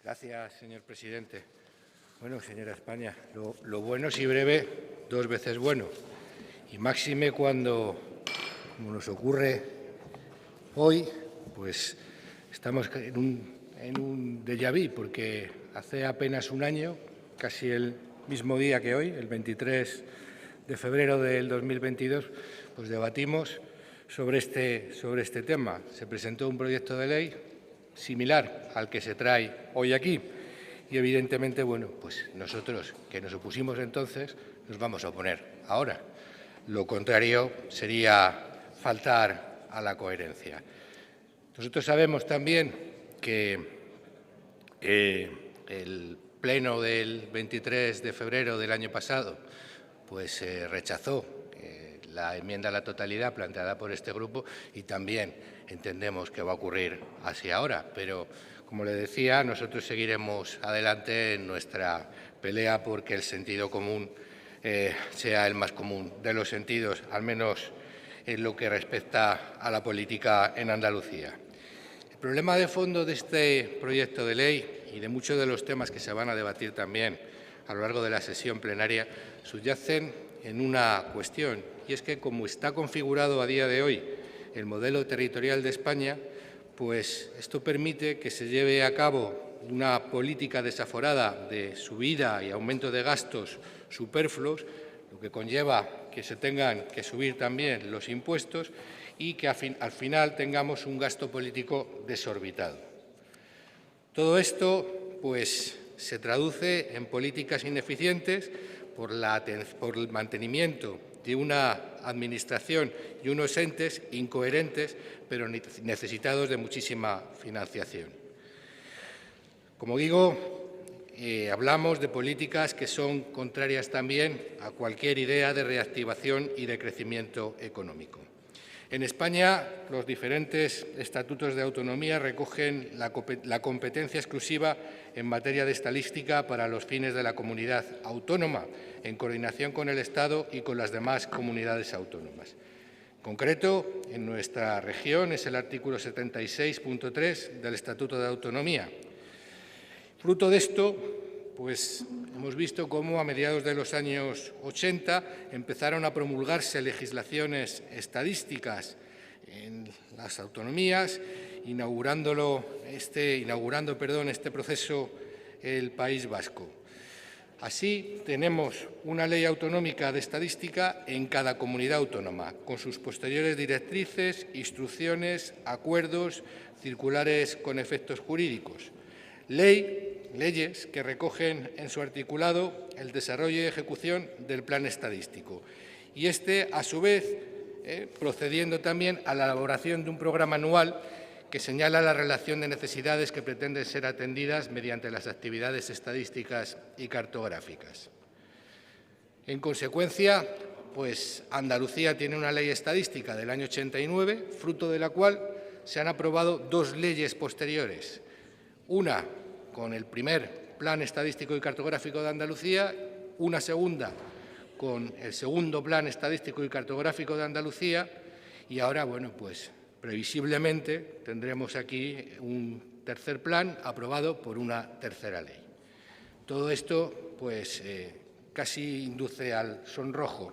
Gracias, señor presidente. Bueno, señora España, lo bueno si breve, dos veces bueno. Y máxime cuando, como nos ocurre hoy, pues estamos en un déjà vu, porque hace apenas un año, casi el mismo día que hoy, el 23 de febrero del 2022, pues debatimos sobre este tema. Se presentó un proyecto de ley similar al que se trae hoy aquí y, evidentemente, bueno, pues nosotros, que nos opusimos entonces, nos vamos a oponer ahora. Lo contrario sería faltar a la coherencia. Nosotros sabemos también que el Pleno del 23 de febrero del año pasado pues rechazó la enmienda a la totalidad planteada por este grupo y también entendemos que va a ocurrir así ahora. Pero, como le decía, nosotros seguiremos adelante en nuestra pelea porque el sentido común sea el más común de los sentidos, al menos en lo que respecta a la política en Andalucía. El problema de fondo de este proyecto de ley y de muchos de los temas que se van a debatir también a lo largo de la sesión plenaria subyacen en una cuestión, y es que, como está configurado a día de hoy el modelo territorial de España, pues esto permite que se lleve a cabo una política desaforada de subida y aumento de gastos superfluos, lo que conlleva que se tengan que subir también los impuestos y que al final tengamos un gasto político desorbitado. Todo esto, pues, se traduce en políticas ineficientes por el mantenimiento de una Administración y unos entes incoherentes, pero necesitados de muchísima financiación. Como digo, hablamos de políticas que son contrarias también a cualquier idea de reactivación y de crecimiento económico. En España, los diferentes estatutos de autonomía recogen la competencia exclusiva en materia de estadística para los fines de la comunidad autónoma, en coordinación con el Estado y con las demás comunidades autónomas. En concreto, en nuestra región es el artículo 76.3 del Estatuto de Autonomía. Fruto de esto, pues hemos visto cómo a mediados de los años 80 empezaron a promulgarse legislaciones estadísticas en las autonomías, inaugurando este proceso el País Vasco. Así, tenemos una ley autonómica de estadística en cada comunidad autónoma, con sus posteriores directrices, instrucciones, acuerdos, circulares con efectos jurídicos. Leyes que recogen en su articulado el desarrollo y ejecución del plan estadístico. Y a su vez, procediendo también a la elaboración de un programa anual que señala la relación de necesidades que pretenden ser atendidas mediante las actividades estadísticas y cartográficas. En consecuencia, pues Andalucía tiene una ley estadística del año 89, fruto de la cual se han aprobado dos leyes posteriores. Una con el primer Plan Estadístico y Cartográfico de Andalucía, una segunda con el segundo Plan Estadístico y Cartográfico de Andalucía y ahora, bueno, pues previsiblemente tendremos aquí un tercer plan aprobado por una tercera ley. Todo esto, pues, casi induce al sonrojo.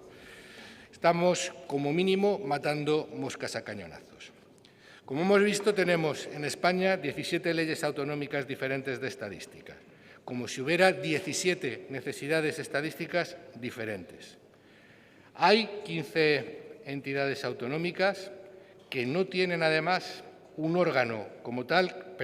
Estamos, como mínimo, matando moscas a cañonazos. Como hemos visto, tenemos en España 17 leyes autonómicas diferentes de estadística, como si hubiera 17 necesidades estadísticas diferentes. Hay 15 entidades autonómicas que no tienen, además, un órgano como tal,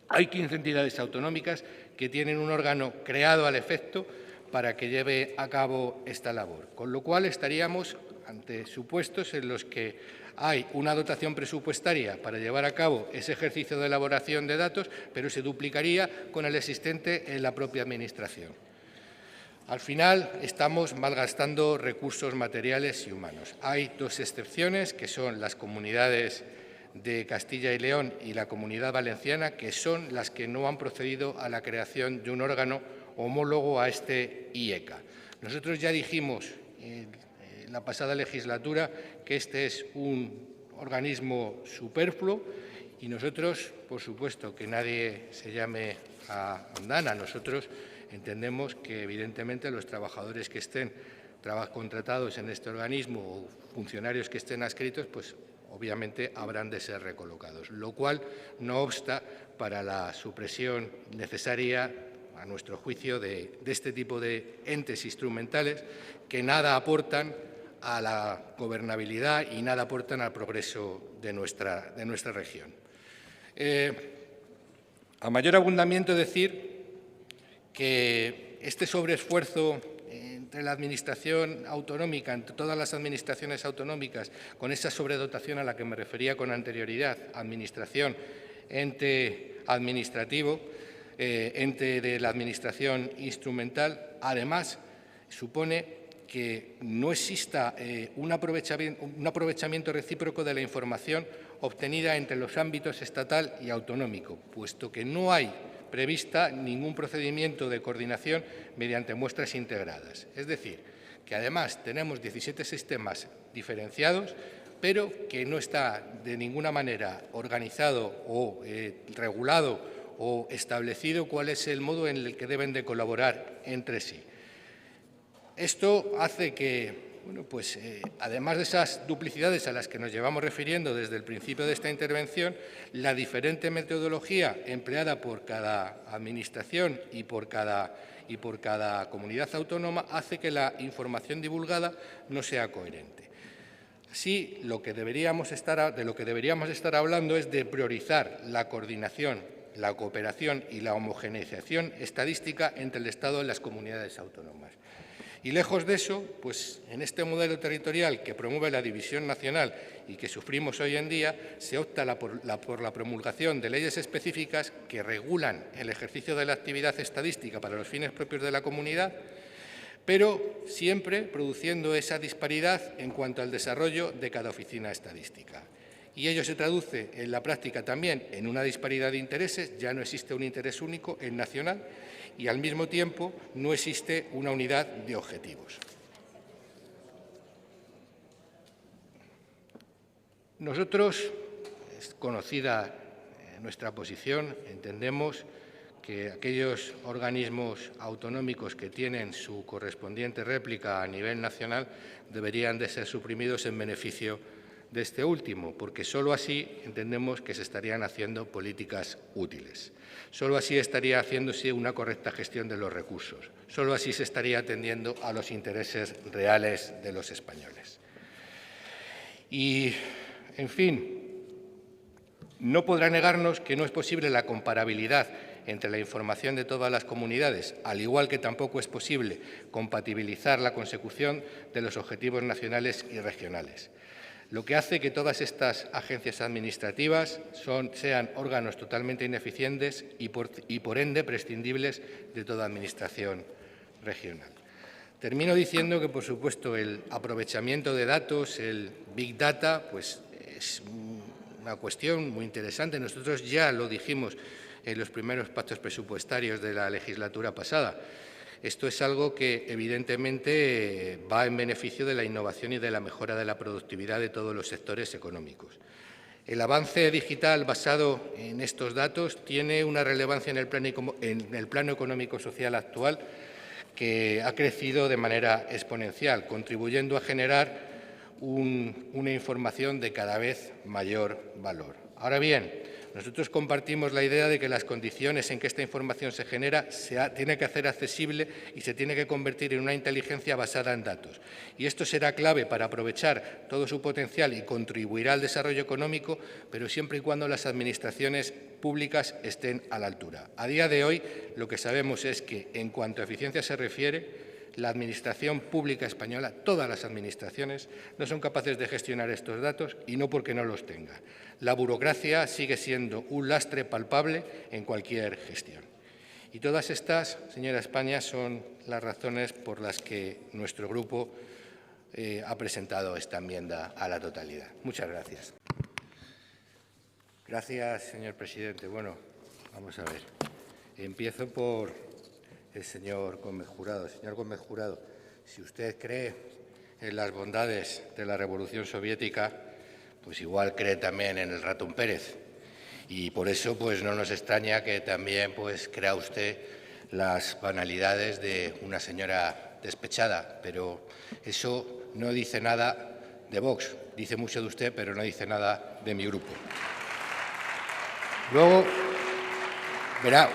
hay 15 entidades autonómicas que tienen un órgano creado al efecto para que lleve a cabo esta labor, con lo cual estaríamos ante supuestos en los que hay una dotación presupuestaria para llevar a cabo ese ejercicio de elaboración de datos, pero se duplicaría con el existente en la propia Administración. Al final, estamos malgastando recursos materiales y humanos. Hay dos excepciones, que son las comunidades de Castilla y León y la Comunidad Valenciana, que son las que no han procedido a la creación de un órgano homólogo a este IECA. Nosotros ya dijimos en la pasada legislatura que este es un organismo superfluo Y nosotros, por supuesto, que nadie se llame a andana, nosotros entendemos que, evidentemente, los trabajadores que estén contratados en este organismo o funcionarios que estén adscritos, pues obviamente habrán de ser recolocados, lo cual no obsta para la supresión necesaria, a nuestro juicio, de este tipo de entes instrumentales que nada aportan a la gobernabilidad y nada aportan al progreso de nuestra región. A mayor abundamiento decir que este sobreesfuerzo entre la Administración autonómica, entre todas las administraciones autonómicas, con esa sobredotación a la que me refería con anterioridad, Administración, ente administrativo, ente de la Administración instrumental, además supone que no exista un aprovechamiento recíproco de la información obtenida entre los ámbitos estatal y autonómico, puesto que no hay prevista ningún procedimiento de coordinación mediante muestras integradas. Es decir, que además tenemos 17 sistemas diferenciados, pero que no está de ninguna manera organizado o regulado o establecido cuál es el modo en el que deben de colaborar entre sí. Esto hace que, bueno, pues, además de esas duplicidades a las que nos llevamos refiriendo desde el principio de esta intervención, la diferente metodología empleada por cada administración y por cada comunidad autónoma hace que la información divulgada no sea coherente. Así, de lo que deberíamos estar hablando es de priorizar la coordinación, la cooperación y la homogeneización estadística entre el Estado y las comunidades autónomas. Y lejos de eso, pues en este modelo territorial que promueve la división nacional y que sufrimos hoy en día, se opta por la promulgación de leyes específicas que regulan el ejercicio de la actividad estadística para los fines propios de la comunidad, pero siempre produciendo esa disparidad en cuanto al desarrollo de cada oficina estadística. Y ello se traduce en la práctica también en una disparidad de intereses, ya no existe un interés único, el nacional, y al mismo tiempo no existe una unidad de objetivos. Nosotros, es conocida nuestra posición, entendemos que aquellos organismos autonómicos que tienen su correspondiente réplica a nivel nacional deberían de ser suprimidos en beneficio de este último, porque solo así entendemos que se estarían haciendo políticas útiles. Solo así estaría haciéndose una correcta gestión de los recursos. Solo así se estaría atendiendo a los intereses reales de los españoles. Y, en fin, no podrá negarnos que no es posible la comparabilidad entre la información de todas las comunidades, al igual que tampoco es posible compatibilizar la consecución de los objetivos nacionales y regionales, lo que hace que todas estas agencias administrativas sean órganos totalmente ineficientes y, por ende, prescindibles de toda administración regional. Termino diciendo que, por supuesto, el aprovechamiento de datos, el Big Data, pues es una cuestión muy interesante. Nosotros ya lo dijimos en los primeros pactos presupuestarios de la legislatura pasada. Esto es algo que, evidentemente, va en beneficio de la innovación y de la mejora de la productividad de todos los sectores económicos. El avance digital basado en estos datos tiene una relevancia en el plano económico-social actual que ha crecido de manera exponencial, contribuyendo a generar una información de cada vez mayor valor. Ahora bien, nosotros compartimos la idea de que las condiciones en que esta información se genera tiene que hacer accesible y se tiene que convertir en una inteligencia basada en datos. Y esto será clave para aprovechar todo su potencial y contribuirá al desarrollo económico, pero siempre y cuando las administraciones públicas estén a la altura. A día de hoy, lo que sabemos es que, en cuanto a eficiencia se refiere, la Administración pública española, todas las administraciones, no son capaces de gestionar estos datos y no porque no los tenga. La burocracia sigue siendo un lastre palpable en cualquier gestión. Y todas estas, señora España, son las razones por las que nuestro grupo ha presentado esta enmienda a la totalidad. Muchas gracias. Gracias, señor presidente. Bueno, vamos a ver. Empiezo por el señor Gómez Jurado. Señor Gómez Jurado, si usted cree en las bondades de la Revolución Soviética, pues igual cree también en el ratón Pérez. Y por eso pues, no nos extraña que también pues, crea usted las banalidades de una señora despechada, pero eso no dice nada de Vox, dice mucho de usted, pero no dice nada de mi grupo. Luego, verá,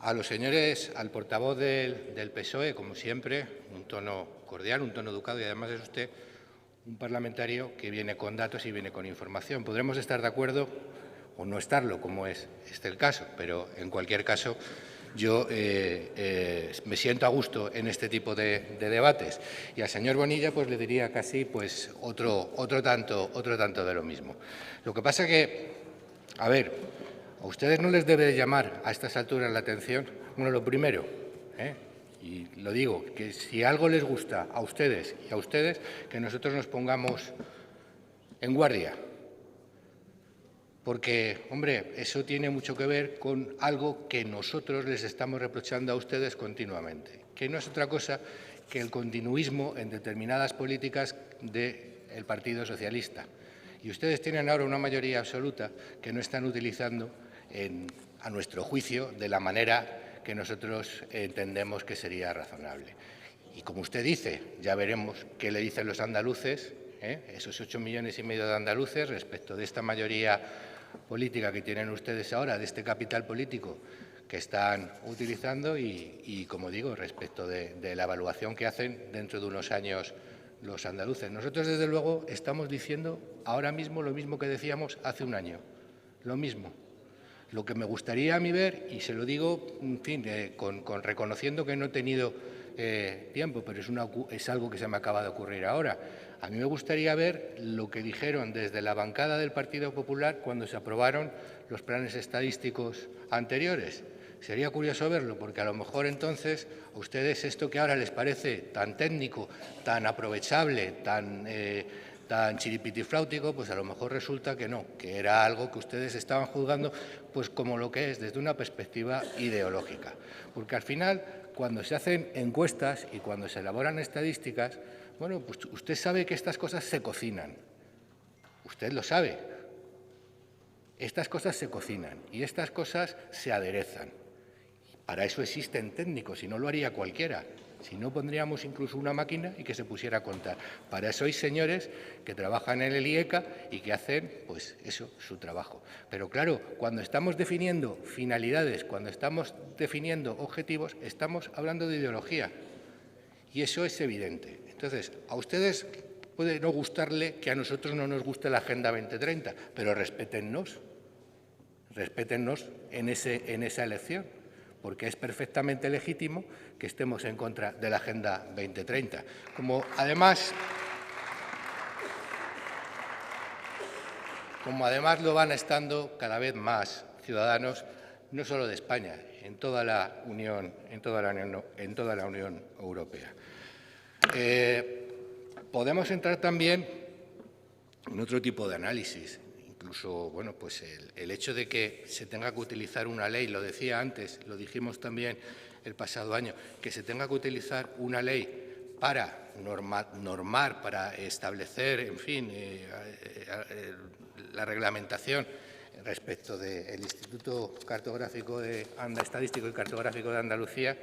a los señores, al portavoz del PSOE, como siempre, un tono cordial, un tono educado, y además es usted un parlamentario que viene con datos y viene con información. Podremos estar de acuerdo o no estarlo, como es el caso, pero en cualquier caso yo me siento a gusto en este tipo de debates. Y al señor Bonilla pues le diría casi pues, otro tanto de lo mismo. Lo que pasa que, a ver, a ustedes no les debe llamar a estas alturas la atención, bueno, lo primero, y lo digo, que si algo les gusta a ustedes y a ustedes, que nosotros nos pongamos en guardia. Porque, hombre, eso tiene mucho que ver con algo que nosotros les estamos reprochando a ustedes continuamente, que no es otra cosa que el continuismo en determinadas políticas del Partido Socialista. Y ustedes tienen ahora una mayoría absoluta que no están utilizando, a nuestro juicio, de la manera que nosotros entendemos que sería razonable. Y como usted dice, ya veremos qué le dicen los andaluces, esos 8,5 millones de andaluces, respecto de esta mayoría política que tienen ustedes ahora, de este capital político que están utilizando y como digo, respecto de la evaluación que hacen dentro de unos años los andaluces. Nosotros, desde luego, estamos diciendo ahora mismo lo mismo que decíamos hace un año, lo mismo. Lo que me gustaría a mí ver, y se lo digo, en fin, reconociendo que no he tenido tiempo, pero es algo que se me acaba de ocurrir ahora. A mí me gustaría ver lo que dijeron desde la bancada del Partido Popular cuando se aprobaron los planes estadísticos anteriores. Sería curioso verlo, porque a lo mejor entonces a ustedes esto que ahora les parece tan técnico, tan aprovechable, tan chiripitifláutico, pues a lo mejor resulta que no, que era algo que ustedes estaban juzgando pues como lo que es desde una perspectiva ideológica. Porque al final, cuando se hacen encuestas y cuando se elaboran estadísticas, bueno, pues usted sabe que estas cosas se cocinan. Usted lo sabe. Estas cosas se cocinan y estas cosas se aderezan. Para eso existen técnicos, si no lo haría cualquiera. Si no, pondríamos incluso una máquina y que se pusiera a contar. Para eso hay señores que trabajan en el IECA y que hacen, pues eso, su trabajo. Pero claro, cuando estamos definiendo finalidades, cuando estamos definiendo objetivos, estamos hablando de ideología. Y eso es evidente. Entonces, a ustedes puede no gustarle que a nosotros no nos guste la Agenda 2030, pero respétennos en esa elección, porque es perfectamente legítimo que estemos en contra de la Agenda 2030. Como además lo van estando cada vez más ciudadanos, no solo de España, en toda la Unión Europea. Podemos entrar también en otro tipo de análisis. Incluso, bueno, pues el hecho de que se tenga que utilizar una ley, lo decía antes, lo dijimos también el pasado año, que se tenga que utilizar una ley para normar, para establecer, en fin, la reglamentación respecto del Instituto Estadístico y Cartográfico de Andalucía,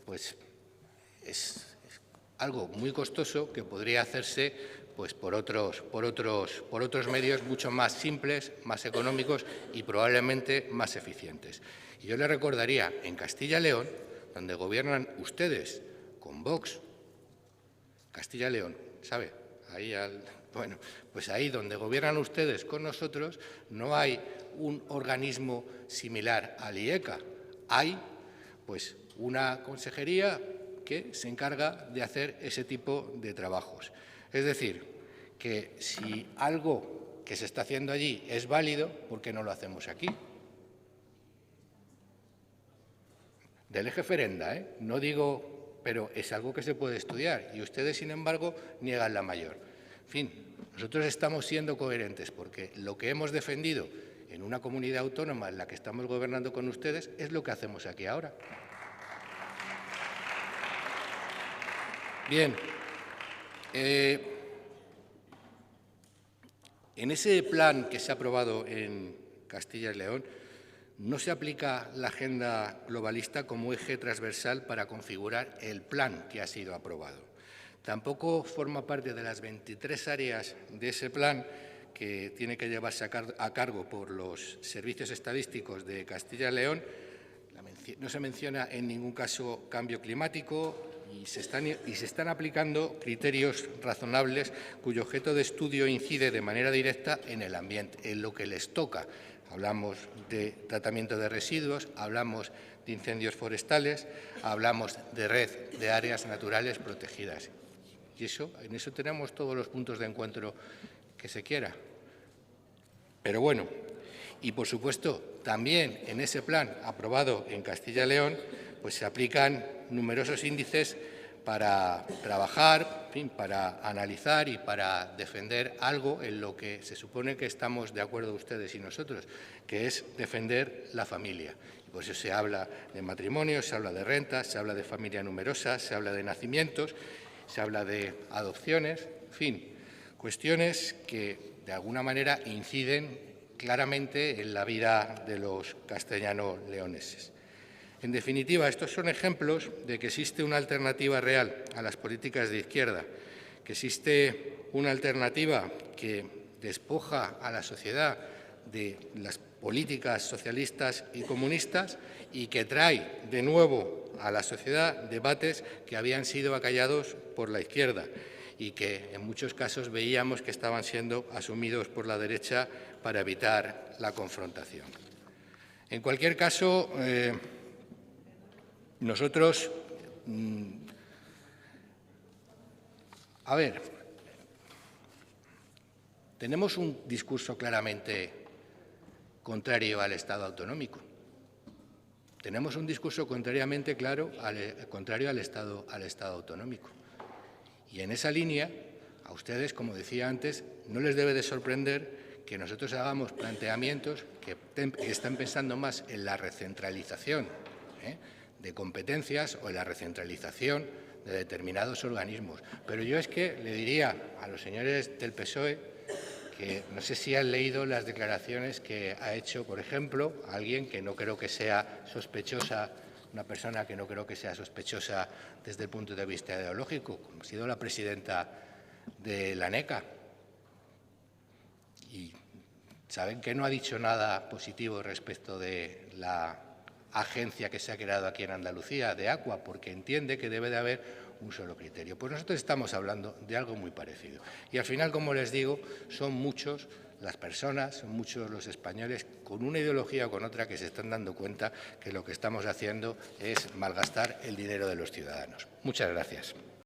pues es algo muy costoso que podría hacerse pues, por otros medios mucho más simples, más económicos y probablemente más eficientes. Y yo le recordaría, en Castilla y León, donde gobiernan ustedes con Vox, Castilla y León, ¿sabe? Bueno, pues ahí donde gobiernan ustedes con nosotros no hay un organismo similar al IECA. Hay pues una consejería que se encarga de hacer ese tipo de trabajos. Es decir, que si algo que se está haciendo allí es válido, ¿por qué no lo hacemos aquí? Del eje Ferenda, no digo, pero es algo que se puede estudiar y ustedes, sin embargo, niegan la mayor. En fin, nosotros estamos siendo coherentes porque lo que hemos defendido en una comunidad autónoma en la que estamos gobernando con ustedes es lo que hacemos aquí ahora. Bien, En ese plan que se ha aprobado en Castilla y León, no se aplica la agenda globalista como eje transversal para configurar el plan que ha sido aprobado. Tampoco forma parte de las 23 áreas de ese plan que tiene que llevarse a cargo por los servicios estadísticos de Castilla y León. No se menciona en ningún caso cambio climático y se están aplicando criterios razonables cuyo objeto de estudio incide de manera directa en el ambiente, en lo que les toca. Hablamos de tratamiento de residuos, hablamos de incendios forestales, hablamos de red de áreas naturales protegidas. Y en eso tenemos todos los puntos de encuentro que se quiera. Pero bueno, y por supuesto, también en ese plan aprobado en Castilla y León, pues se aplican numerosos índices para trabajar, en fin, para analizar y para defender algo en lo que se supone que estamos de acuerdo ustedes y nosotros, que es defender la familia. Por eso se habla de matrimonio, se habla de rentas, se habla de familia numerosa, se habla de nacimientos, se habla de adopciones, en fin, cuestiones que de alguna manera inciden claramente en la vida de los castellano-leoneses. En definitiva, estos son ejemplos de que existe una alternativa real a las políticas de izquierda, que existe una alternativa que despoja a la sociedad de las políticas socialistas y comunistas y que trae de nuevo a la sociedad debates que habían sido acallados por la izquierda y que en muchos casos veíamos que estaban siendo asumidos por la derecha para evitar la confrontación. En cualquier caso, nosotros, tenemos un discurso claramente contrario al Estado autonómico. Tenemos un discurso contrario al Estado autonómico. Y en esa línea, a ustedes, como decía antes, no les debe de sorprender que nosotros hagamos planteamientos que están pensando más en la recentralización de competencias o en la recentralización de determinados organismos. Pero yo es que le diría a los señores del PSOE que no sé si han leído las declaraciones que ha hecho, por ejemplo, alguien que no creo que sea sospechosa, una persona que no creo que sea sospechosa desde el punto de vista ideológico, como ha sido la presidenta de la ANECA. Y saben que no ha dicho nada positivo respecto de la agencia que se ha creado aquí en Andalucía, de Aqua, porque entiende que debe de haber un solo criterio. Pues nosotros estamos hablando de algo muy parecido. Y al final, como les digo, son muchos las personas, son muchos los españoles con una ideología o con otra que se están dando cuenta que lo que estamos haciendo es malgastar el dinero de los ciudadanos. Muchas gracias.